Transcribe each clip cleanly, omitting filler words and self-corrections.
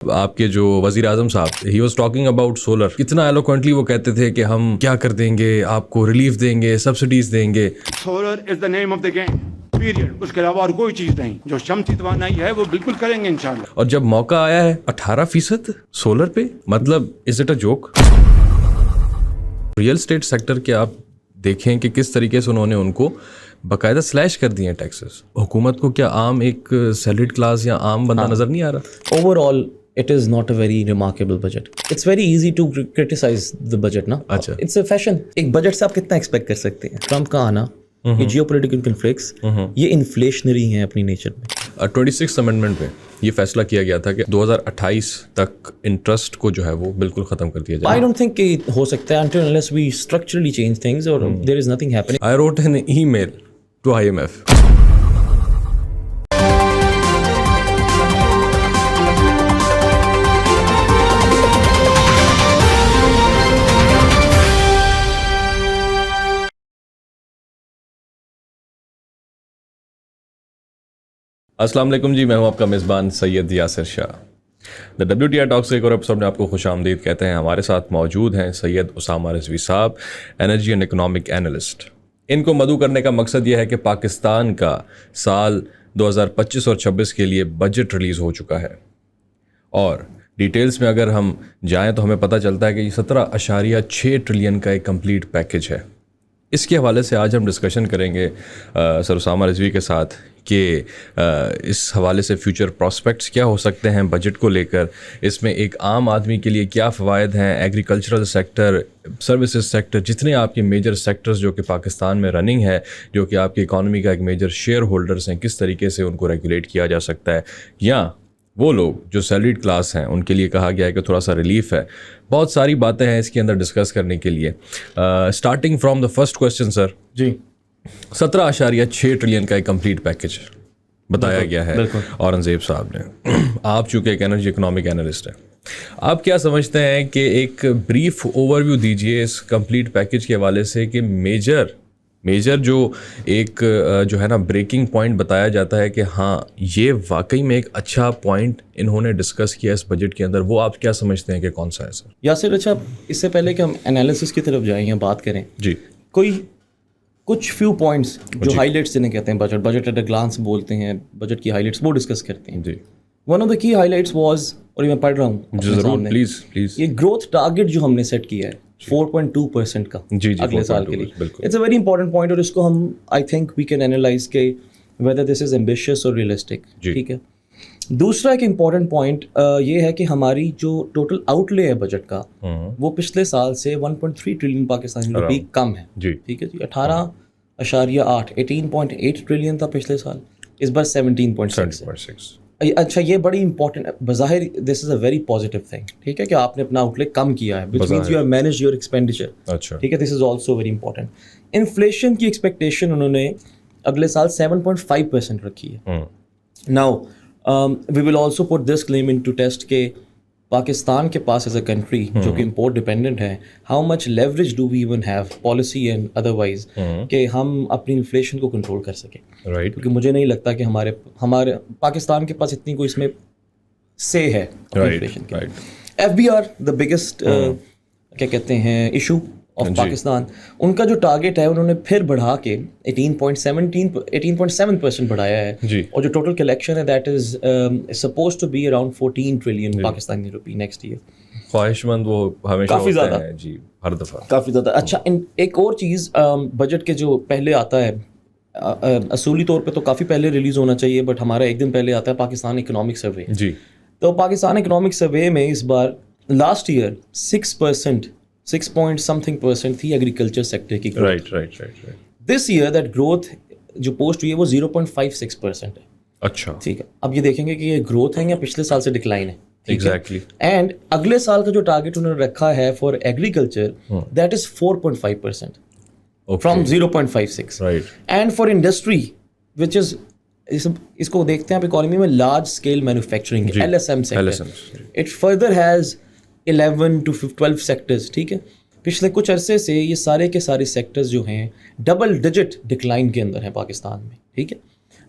آپ کے جو وزیر اعظم صاحب he was talking about solar, کتنا ایلوکوینٹلی وہ کہتے تھے کہ ہم کیا کر دیں گے، آپ کو ریلیف دیں گے، سبسڈیز دیں گے. Solar is the name of the game period. اس کے علاوہ اور کوئی چیز نہیں. جو شمسی توانائی ہے وہ بالکل کریں گے انشاءاللہ. اور جب موقع آیا ہے 18% سولر پہ، مطلب is it a joke? Real estate sector کے آپ دیکھیں کہ کس طریقے سے انہوں نے ان کو باقاعدہ سلیش کر دیے ہیں ٹیکسز. حکومت کو کیا عام ایک سیلریڈ کلاس یا عام بندہ نظر نہیں آ رہا؟ Over all it is not a very remarkable budget. It's very easy to criticize the budget نا. اچھا. It's a fashion. ایک بجٹ سے آپ کتنا ایکسپیکٹ کر سکتے ہیں؟ ٹرمپ کا آنا، یہ جیو پولیٹیکل کنفلکٹس، یہ انفلیشنری ہیں اپنی نیچر میں. 26 امینڈمنٹ پہ یہ فیصلہ کیا گیا تھا کہ 2028 تک انٹرسٹ کو جو ہے وہ بالکل ختم کر دیا جائے. I don't think کہ ہو سکتا ہے until unless we structurally change things or there is nothing happening. I wrote an email to IMF. السلام علیکم جی، میں ہوں آپ کا میزبان سید یاسر شاہ. دا WTI ٹاکس کے ایک اور ایپیسوڈ میں آپ کو خوش آمدید کہتے ہیں. ہمارے ساتھ موجود ہیں سید اسامہ رضوی صاحب، انرجی اینڈ اکنامک اینالسٹ. ان کو مدعو کرنے کا مقصد یہ ہے کہ پاکستان کا سال 2025 اور 26 کے لیے بجٹ ریلیز ہو چکا ہے، اور ڈیٹیلز میں اگر ہم جائیں تو ہمیں پتہ چلتا ہے کہ یہ 17.6 ٹریلین کا ایک کمپلیٹ پیکج ہے. اس کے حوالے سے آج ہم ڈسکشن کریں گے سر اسامہ رضوی کے ساتھ کہ اس حوالے سے فیوچر پراسپیکٹس کیا ہو سکتے ہیں بجٹ کو لے کر. اس میں ایک عام آدمی کے لیے کیا فوائد ہیں، ایگریکلچرل سیکٹر، سروسز سیکٹر، جتنے آپ کے میجر سیکٹرز جو کہ پاکستان میں رننگ ہے، جو کہ آپ کی اکانومی کا ایک میجر شیئر ہولڈرز ہیں، کس طریقے سے ان کو ریگولیٹ کیا جا سکتا ہے، یا وہ لوگ جو سیلریڈ کلاس ہیں ان کے لیے کہا گیا ہے کہ تھوڑا سا ریلیف ہے. بہت ساری باتیں ہیں اس کے اندر ڈسکس کرنے کے لیے. Starting from the first question sir. جی، 17.6 ٹریلین کا ایک کمپلیٹ پیکج بتایا گیا ہے اورنگزیب صاحب نے. آپ چونکہ ایک انرجی اکنامک اینالسٹ ہیں، آپ کیا سمجھتے ہیں کہ ایک بریف اوور ویو دیجیے اس کمپلیٹ پیکج کے حوالے سے کہ میجر جو ایک جو ہے نا بریکنگ پوائنٹ بتایا جاتا ہے کہ ہاں یہ واقعی میں ایک اچھا پوائنٹ انہوں نے ڈسکس کیا اس بجٹ کے اندر، وہ آپ کیا سمجھتے ہیں کہ کون سا ہے سر؟ یاسر، اچھا اس سے پہلے کہ ہم انالیسس کی طرف جائیں یا بات کریں، جی کوئی کچھ فیو پوائنٹس جو ہائی لائٹس جنہیں کہتے ہیں بجٹ ایٹ اے گلانس بولتے ہیں، بجٹ کی ہائی لائٹس وہ ڈسکس کرتے ہیں. جی، ون آف دا کی ہائی لائٹس واز، اور یہ میں پڑھ رہا ہوں ضرور پلیز، یہ گروتھ ٹارگیٹ جو ہم نے سیٹ کیا ہے 4.2% کا اگلے سال کے لیے. It's a very important point, اور اس کو ہم I think we can analyze کہ ویدر دس از ایمبیشیس اور ریئلسٹک. ٹھیک ہے. دوسرا ایک امپورٹنٹ پوائنٹ یہ ہے کہ ہماری جو ٹوٹل آؤٹ لے ہے بجٹ کا وہ پچھلے سال سے 1.3 ٹریلین پاکستانی روپی کم ہے. ٹھیک ہے جی، 18.8 ٹریلین تھا پچھلے سال، اس بار 17.6. اچھا، یہ بڑی امپورٹنٹ بظاہر دس از اے ویری پازیٹیو تھنگ. ٹھیک ہے کہ آپ نے اپنا آؤٹ لے کم کیا ہے، which means you have managed your expenditure. ٹھیک ہے، this is also very important. Inflation کی ایکسپیکٹیشن انہوں نے اگلے سال 7.5% رکھی ہے. Now we will also put this claim into test کہ پاکستان کے پاس ایز اے کنٹری جو کہ امپورٹ ڈپینڈنٹ ہے، how much leverage do we even have policy and otherwise کہ ہم اپنی انفلیشن کو کنٹرول کر سکیں. کیونکہ مجھے نہیں لگتا کہ ہمارے پاکستان کے پاس اتنی کوئی اس میں سے ہے انفلیشن کی. FBR دا بگیسٹ کیا کہتے ہیں ایشو آف پاکستان، ان کا جو ٹارگیٹ ہے انہوں نے پھر بڑھا کے 18.7% بڑھایا ہے، اور جو ٹوٹل کلیکشن ہے that is supposed to be around 14 trillion Pakistani rupee next year. خواہش مند وہ ہمیشہ کافی زیادہ ہے جی، ہر دفعہ کافی زیادہ. اچھا، ایک اور چیز بجٹ کے جو پہلے آتا ہے، اصولی طور پہ تو کافی پہلے ریلیز ہونا چاہیے، بٹ ہمارا ایک دن پہلے آتا ہے پاکستان اکنامک سروے. جی، تو پاکستان اکنامک سروے میں اس بار لاسٹ ایئر 6% تھی ایگریکلچر سیکٹر کی growth. This year that growth جو پوسٹ ہوئی ہے وہ 0.56% ہے. اچھا، ٹھیک ہے. اب یہ دیکھیں گے کہ یہ گروتھ ہے یا پچھلے سال سے ڈکلائن ہے. ایگزیکٹلی. اینڈ اگلے سال کا جو ٹارگیٹ انہوں نے رکھا ہے for agriculture that is 4.5% from 0.56. And for industry which is, اس کو دیکھتے ہیں آپ اکانومی میں large scale manufacturing LSM sector, it further has 11 to 12 sectors. ٹھیک ہے. پچھلے کچھ عرصے سے یہ سارے کے سارے سیکٹرز جو ہیں ڈبل ڈیجٹ ڈکلائن کے اندر ہیں پاکستان میں. ٹھیک ہے.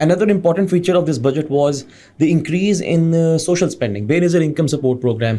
Another important feature of this budget was the increase in social spending, Benazir Income Support Program,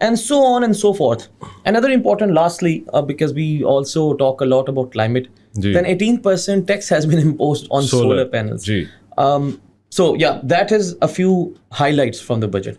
and so on and so forth. Another important, lastly, because we also talk a lot about climate, then 18% tax has been imposed on solar panels. So yeah, that is a few highlights from the budget.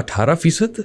18%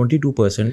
22%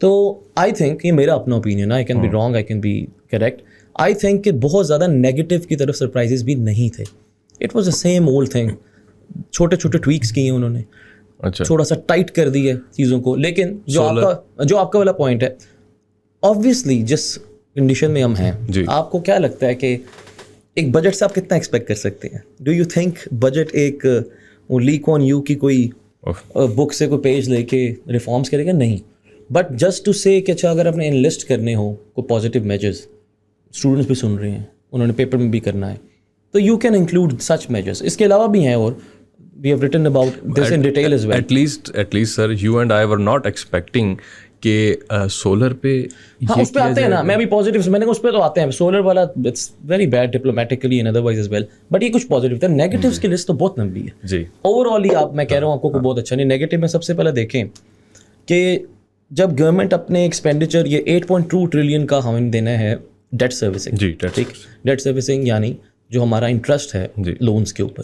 تو I think یہ میرا اپنا opinion ہے, I can be wrong, I can be correct. I think کہ بہت زیادہ negative کی طرف سرپرائزز بھی نہیں تھے. It was the same old thing. چھوٹے چھوٹے ٹویکس کیے ہیں انہوں نے, تھوڑا سا ٹائٹ کر دی ہے چیزوں کو. لیکن جو آپ کا والا پوائنٹ ہے, آبویسلی جس کنڈیشن میں ہم ہیں, آپ کو کیا لگتا ہے کہ ایک بجٹ سے آپ کتنا ایکسپیکٹ کر سکتے ہیں؟ ڈو یو تھنک بجٹ ایک لیک آن یو کی کوئی بک سے کوئی پیج لے کے ریفارمس کرے گا؟ نہیں. بٹ جسٹ ٹو سے کہ اچھا اگر آپ نے انلسٹ کرنے ہوں کوئی پازیٹیو میجرز, اسٹوڈنٹس بھی سن رہے ہیں, انہوں نے پیپر میں بھی کرنا ہے, تو you can include such measures. اس کے علاوہ بھی ہیں اور we have written about this in detail as well. At least sir, you and I were not expecting کہ سولر پہ ہاں اس پہ آتے ہیں نا. میں بھی پازیٹیو میں نے اس پہ تو آتے ہیں. سولر والا it's very bad diplomatically and otherwise as well, but یہ کچھ پازیٹیو تھا. نیگیٹیوز کی لسٹ تو بہت لمبی ہے جی. اوور آل ہی آپ, میں کہہ رہا ہوں آپ کو کوئی بہت اچھا نہیں. نیگیٹو میں سب سے پہلے دیکھیں کہ جب گورنمنٹ اپنے ایکسپینڈیچر یہ 8.2 ٹریلین کا ہمیں دینا ہے ڈیٹ سروسنگ, ٹھیک, ڈیٹ سروسنگ یعنی جو ہمارا انٹرسٹ ہے لونس کے اوپر,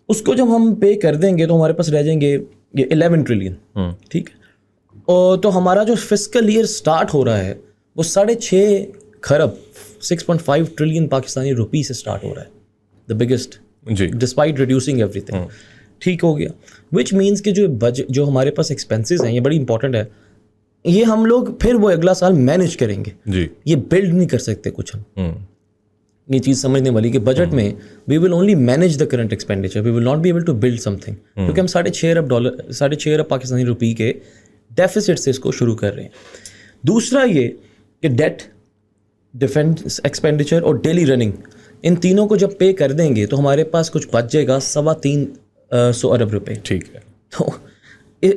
اس کو جب ہم پے کر دیں گے تو ہمارے پاس رہ جائیں گے یہ 11 ٹریلین, ٹھیک ہے. اور تو ہمارا جو فسکل ایئر سٹارٹ ہو رہا ہے وہ 6.5 کھرب 6.5 ٹریلین پاکستانی روپی سے سٹارٹ ہو رہا ہے, the biggest despite reducing every thing. ٹھیک ہو گیا, وچ مینس کہ جو بجٹ جو ہمارے پاس ایکسپینسز ہیں یہ بڑی امپورٹنٹ ہے. یہ ہم لوگ پھر وہ اگلا سال مینیج کریں گے, یہ بلڈ نہیں کر سکتے کچھ ہم. یہ چیز سمجھنے والی کہ بجٹ میں we will only manage the current expenditure, we will not be able to build something, کیونکہ ہم 6.5 ارب پاکستانی روپی کے ڈیفیسٹ سے اس کو شروع کر رہے ہیں. دوسرا یہ کہ ڈیٹ, ڈیفینس ایکسپینڈیچر اور ڈیلی رننگ, ان تینوں کو جب پے کر دیں گے تو ہمارے پاس کچھ بچ جائے گا 350 ارب روپے. ٹھیک ہے, تو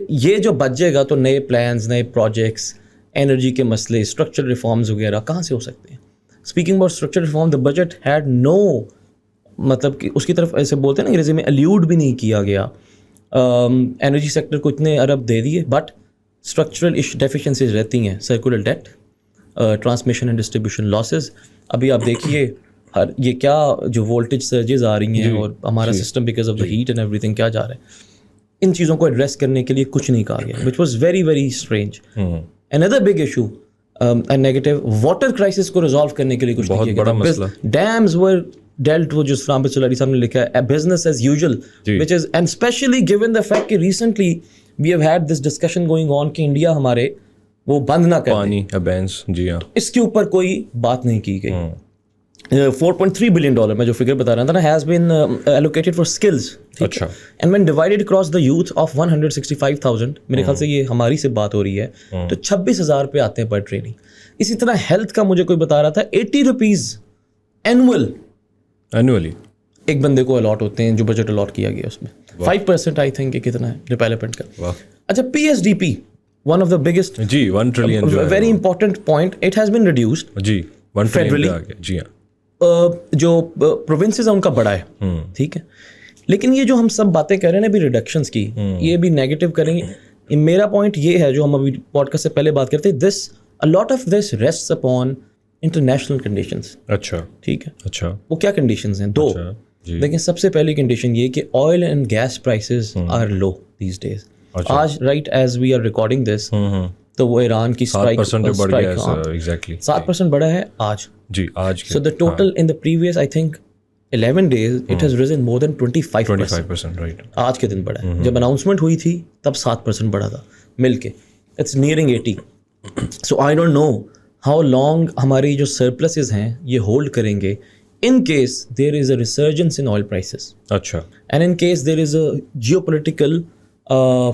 یہ جو بچ جائے گا تو نئے پلانز, نئے پروجیکٹس, انرجی کے مسئلے, اسٹرکچرل ریفارمز وغیرہ کہاں سے ہو سکتے ہیں؟ Speaking about structural reform, the budget had no, مطلب کہ اس کی طرف ایسے بولتے ہیں نا انگریزی میں, الیوڈ بھی نہیں کیا گیا. انرجی سیکٹر کو اتنے ارب دے دیے, بٹ اسٹرکچرل ڈیفیشنسیز رہتی ہیں, circular debt, transmission and distribution losses. ابھی آپ دیکھیے یہ کیا جو وولٹیج سرجز آ رہی ہیں اور ہمارا system because of the heat and ایوری تھنگ کیا جا رہا ہے, ان چیزوں کو ایڈریس کرنے کے لیے کچھ نہیں کہا گیا, which was very very strange. Another big issue negative, water crisis کو ریزالو کرنے کے لیے کچھ نہیں کیا گیا. ڈیمز ور dealt وہ جو اسلام پہ چلاری صاحب نے لکھا ہے, business as usual, which is, and especially given the fact کہ recently we have had this discussion going on کہ انڈیا ہمارے وہ بند نہ کرے پانی ابینس. جی ہاں, اس کے اوپر کوئی بات نہیں کی گئی. $4.3 billion میں جو فگر بتا رہا تھا نا has been allocated for skills. اچھا, and when divided across the youth of 165,000, میرے خیال سے یہ ہماری سے بات ہو رہی ہے, تو 26,000 پہ آتے ہیں پر ٹریننگ. اسی طرح ہیلتھ کا مجھے کوئی بتا رہا تھا ₹80 اینولی ایک بندے کو الاٹ ہوتے ہیں جو بجٹ الاٹ کیا گیا اس میں 5% آئی تھنک کتنا ہے ڈیولپمنٹ کا. اچھا, PSDP one of the biggest, جی 1 trillion, very important point, it has been reduced. جی 1 ٹریلین آ گیا. جی ہاں, جو پروونسز ہیں ان کا بڑا ہے, ٹھیک ہے, لیکن یہ جو ہم سب باتیں کر رہے ہیں ابھی ریڈکشنس کی, یہ بھی نیگیٹو کریں گے. میرا پوائنٹ یہ ہے جو ہم ابھی پوڈ کاسٹ سے پہلے بات کرتے ہیں, دس a lot of this rests upon international conditions. اچھا, ٹھیک ہے. اچھا, وہ کیا کنڈیشنز ہیں؟ 2. لیکن سب سے پہلی کنڈیشن یہ کہ oil and gas prices are low these days. آج right as we are recording this تو وہ ایران کی 7% بڑا ہے آج. جی آج. So the total in the previous I think 11 days it has risen more than 25%. Right, آج کے دن بڑا ہے. جب اناؤنسمنٹ ہوئی تھی تب 7% بڑا تھا مل کے. It's nearing 80. So I don't know how long ہماری جو سرپلسز ہیں یہ ہولڈ کریں گے in case there is a resurgence in oil prices. اچھا, and in case there is a geopolitical,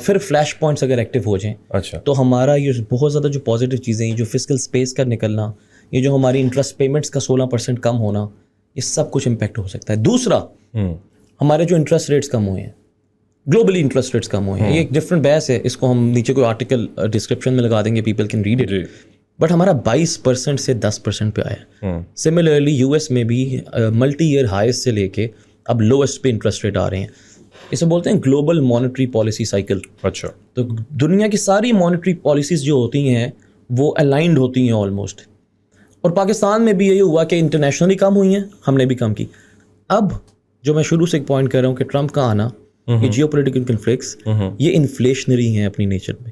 پھر فلیش پوائنٹس اگر ایکٹیو ہو جائیں. اچھا, تو ہمارا یہ بہت زیادہ جو پازیٹیو چیزیں ہیں, جو فسکل اسپیس کا نکلنا, یہ جو ہماری انٹرسٹ پیمنٹس کا 16% کم ہونا, یہ سب کچھ امپیکٹ ہو سکتا ہے. دوسرا, ہمارے جو انٹرسٹ ریٹس کم ہوئے ہیں, گلوبلی انٹرسٹ ریٹس کم ہوئے ہیں, یہ ایک ڈفرنٹ بحث ہے, اس کو ہم نیچے کوئی آرٹیکل ڈسکرپشن میں لگا دیں گے, people can read it. But ہمارا 22% سے 10% پہ آیا. سملرلی یو ایس میں بھی ملٹی ایئر ہائیز سے لے کے اب لوئسٹ پہ انٹرسٹ ریٹ آ رہے ہیں. اسے بولتے ہیں گلوبل مانیٹری پالیسی سائیکل. اچھا, تو دنیا کی ساری مانیٹری پالیسیز جو ہوتی ہیں وہ الائنڈ ہوتی ہیں آلموسٹ, اور پاکستان میں بھی یہی ہوا کہ انٹرنیشنلی کم ہوئی ہیں, ہم نے بھی کم کی. اب جو میں شروع سے ایک پوائنٹ کر رہا ہوں کہ ٹرمپ کا آنا, یہ جیو پولیٹیکل کنفلکٹس, یہ انفلیشنری ہیں اپنی نیچر میں.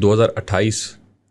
2028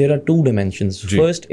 there are 2 dimensions. First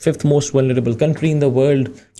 5th most vulnerable country in the world.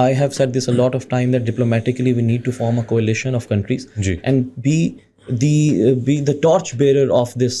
I have said this a lot of time that diplomatically we need to form a coalition of countries and be the torch bearer of this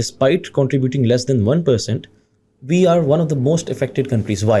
despite contributing less than 1%, we are one of the most affected countries. Why?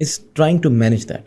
is trying to manage that.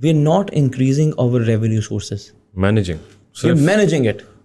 We're not increasing our revenue sources. We're managing it.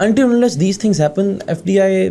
until unless these things happen, FDI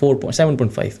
7.5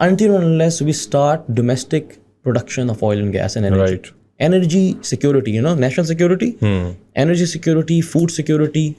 until and unless we start domestic production of oil and gas and energy. Right. Energy security, you know, national security, energy security, food security,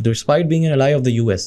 despite being an ally of the US,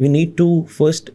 we need to first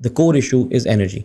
the core issue is energy.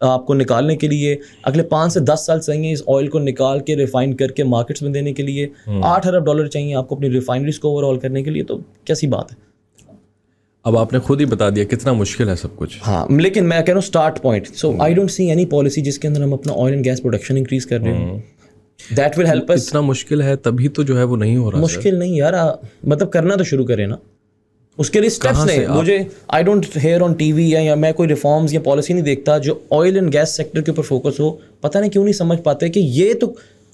آپ کو نکالنے کے لیے اگلے 5 سے 10 سال چاہیے اس oil کو نکال کے ریفائن کر کے مارکیٹس میں دینے کے لیے. 8 ارب ڈالر چاہیے آپ کو اپنی ریفائنریز کو اوور آل کرنے کے لیے. تو کیسی بات ہے. اب آپ نے خود ہی بتا دیا کتنا مشکل ہے سب کچھ. ہاں لیکن میں کہہ رہا ہوں start point. So I don't see any policy جس کے اندر ہم اپنا oil and gas production increase کر رہے ہیں. That will help us. اتنا مشکل ہے تبھی تو جو ہے وہ نہیں ہو رہا. مشکل نہیں یار, مطلب کرنا تو شروع کریں نا. اس کے لیے اسٹیپس نہیں. مجھے I don't hear on T V یا میں کوئی ریفارمز یا پالیسی نہیں دیکھتا جو آئل اینڈ گیس سیکٹر کے اوپر فوکس ہو. پتہ نہیں کیوں نہیں سمجھ پاتے کہ یہ تو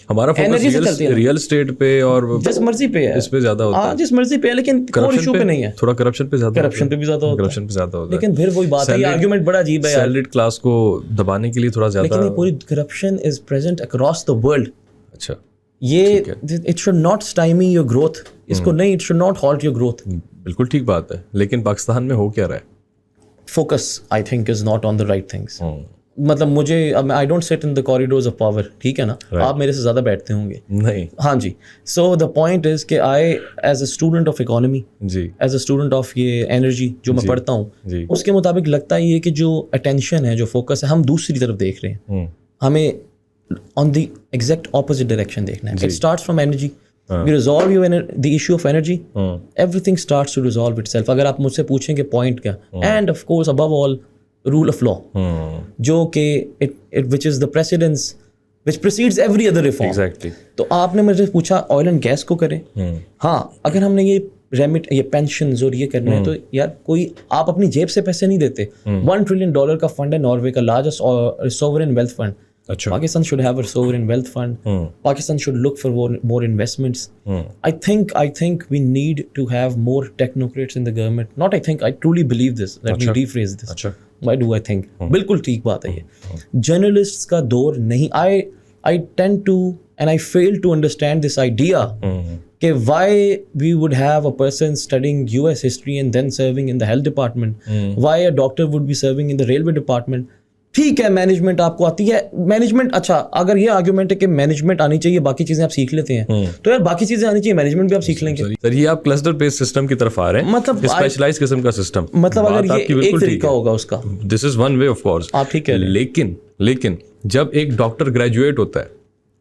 ہمارا فوکس ریئل اسٹیٹ پہ اور جس مرضی پہ ہے, اس پہ زیادہ ہوتا ہے. ہاں جس مرضی پہ ہے, لیکن کوئی ایشو پہ نہیں ہے. تھوڑا کرپشن پہ زیادہ, کرپشن پہ بھی زیادہ ہوتا ہے. کرپشن پہ زیادہ ہوتا ہے. لیکن پھر وہی بات ہے, یہ آرگیومنٹ بڑا عجیب ہے یار. سیلریڈ کلاس کو دبانے کے لیے تھوڑا زیادہ. لیکن یہ پوری corruption is present across the world. اچھا یہ it should not stymie your growth. اس کو نہیں, it should not halt your growth. بالکل ٹھیک بات ہے, لیکن پاکستان میں ہو کیا رہا ہے. Focus I think is not on the right things. مطلب مجھے آئی ڈونٹ سٹ ان دا کوریڈورز آف پاور, ٹھیک ہے نا, آپ میرے سے زیادہ بیٹھتے ہوں گے. نہیں, ہاں جی. سو دا پوائنٹ از کہ I as a student of economy, جی, ایز اے اسٹوڈنٹ آف یہ انرجی جو میں پڑھتا ہوں, اس کے مطابق لگتا ہے یہ کہ جو اٹینشن ہے, جو فوکس ہے, ہم دوسری طرف دیکھ رہے ہیں. ہمیں آن دی ایگزیکٹ اپوزٹ ڈائریکشن دیکھنا ہے. It starts from energy. We resolve the issue of energy, everything starts to resolve itself. اگر آپ مجھ سے پوچھیں کہ پوائنٹ کیا, and of course above all rule of law, جو کہ which is the precedence which precedes every other reform. Exactly. تو آپ نے مجھے پوچھا آئل اینڈ گیس کو کریں. ہاں اگر ہم نے یہ پینشنز اور یہ کرنا ہے تو یار کوئی آپ اپنی جیب سے پیسے نہیں دیتے. $1 trillion کا فنڈ ہے ناروے کا, largest sovereign wealth fund. Pakistan should have a sovereign wealth fund. Pakistan should look for more investments. I think we need to have more technocrats in the government. Not I think, I truly believe this. Let me rephrase this. Why do I think? بالکل ٹھیک بات ہے یہ. Journalists کا دور نہیں. I tend to and I fail to understand this idea کہ why we would have a person studying US history and then serving in the health department. Why a doctor would be serving in the railway department. ٹھیک ہے management آپ کو آتی ہے, management اچھا, اگر یہ آرگیومنٹ ہے کہ مینجمنٹ آنی چاہیے باقی چیزیں آپ سیکھ لیتے ہیں, تو یار باقی چیزیں آنی چاہیے, مینجمنٹ بھی آپ سیکھ لیں گے. سر یہ آپ کلسٹر بیس سسٹم کی طرف آ رہے ہیں, مطلب اسپیشلائز قسم کا سسٹم. مطلب اگر یہ ایک طریقہ ہوگا اس کا, this is one way of course, آپ ٹھیک ہے. لیکن جب ایک ڈاکٹر گریجویٹ ہوتا ہے,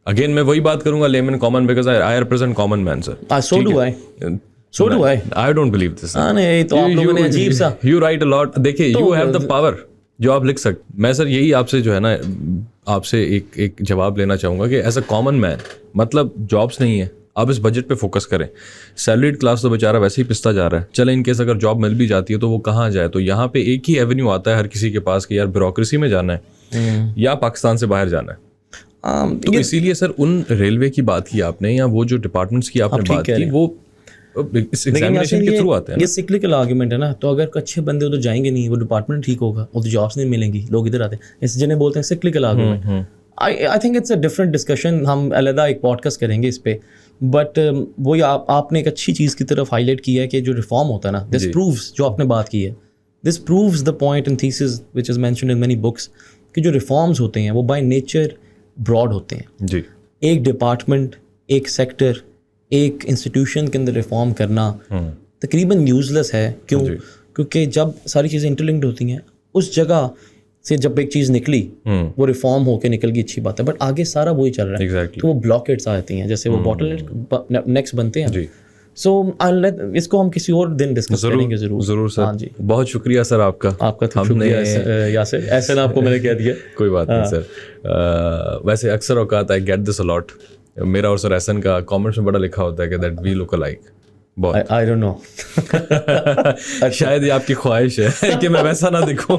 اگین میں وہی بات کروں گا layman common, because I represent common man sir. So do I. I don't believe this. نہیں تو آپ لوگوں نے عجیب سا. You write a lot. دیکھیے you have the power جو آپ لکھ سکتے. میں سر یہی آپ سے جو ہے نا, آپ سے ایک جواب لینا چاہوں گا کہ ایز اے کامن مین, مطلب جابس نہیں ہے, آپ اس بجٹ پہ فوکس کریں. سیلریڈ کلاس تو بیچارہ ویسے ہی پستا جا رہا ہے. چلے ان کیس اگر جاب مل بھی جاتی ہے تو وہ کہاں جائے. تو یہاں پہ ایک ہی ایونیو آتا ہے ہر کسی کے پاس کہ یار بیوروکریسی میں جانا ہے یا پاکستان سے باہر جانا ہے. تو اسی لیے سر ان ریلوے کی بات کی آپ نے, یا وہ جو ڈپارٹمنٹس کی آپ نے بات کی, وہ یہ سیکلیکل آرگیومنٹ ہے نا. تو اگر اچھے بندے ادھر جائیں گے نہیں, وہ ڈپارٹمنٹ ٹھیک ہوگا, وہ تو جابس نہیں ملیں گی, لوگ ادھر آتے ہیں. اس جنہیں بولتے ہیں cyclical argument. I think it's a different discussion, ہم علیحدہ ایک پوڈ کاسٹ کریں گے اس پہ. بٹ وہی آپ نے ایک اچھی چیز کی طرف ہائی لائٹ کیا ہے کہ جو ریفارم ہوتا ہے نا, دس پرووز, جو آپ نے بات کی ہے, this proves the point in theses which is mentioned in many books, کہ جو ریفارمز ہوتے ہیں وہ بائی نیچر براڈ ہوتے ہیں. جی, ایک ڈپارٹمنٹ, ایک سیکٹر, ایک انسٹیٹیوشن کے اندر ریفارم کرنا تقریباً یوز لیس ہے. کیوں؟ کیونکہ جب ساری چیزیں انٹرلنکڈ ہوتی ہیں, اس جگہ سے جب ایک چیز نکلی وہ ریفارم ہو کے نکل گئی, اچھی بات ہے, بٹ آگے سارا وہی چل رہا ہے. تو وہ بلاکیٹس آتی ہیں, جیسے وہ باٹل نیکس بنتے ہیں. سو اس کو ہم کسی اور دن ڈسکس کریں گے ضرور سر. ہاں جی, بہت شکریہ سر آپ کا. آپ کا شکریہ یاسر. ایسے نا آپ کو میں نے کہہ دیا. کوئی بات نہیں سر. ویسے اکثر اوقات آئی گیٹ دس الاٹ, میرا اور سر احسن کا کامنٹس میں بڑا لکھا ہوتا ہے کہ دیٹ وی لک الائک. بہت آئی ڈونٹ نو, شاید یہ آپ کی خواہش ہے کہ میں ویسا نہ دکھوں.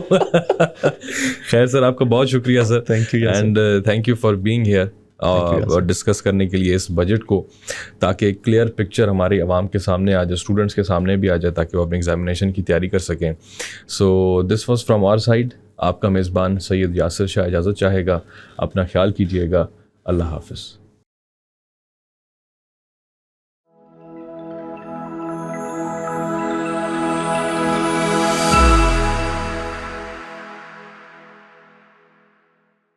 خیر سر, آپ کا بہت شکریہ sir. Thank you and thank you for being here اور ڈسکس کرنے کے لیے اس بجٹ کو, تاکہ ایک کلیئر پکچر ہماری عوام کے سامنے آ جائے, اسٹوڈنٹس کے سامنے بھی آ جائے, تاکہ وہ اپنی ایگزامینیشن کی تیاری کر سکیں. So this was from our side. آپ کا میزبان سید یاسر شاہ اجازت چاہے گا. اپنا خیال کیجیے گا. اللہ حافظ.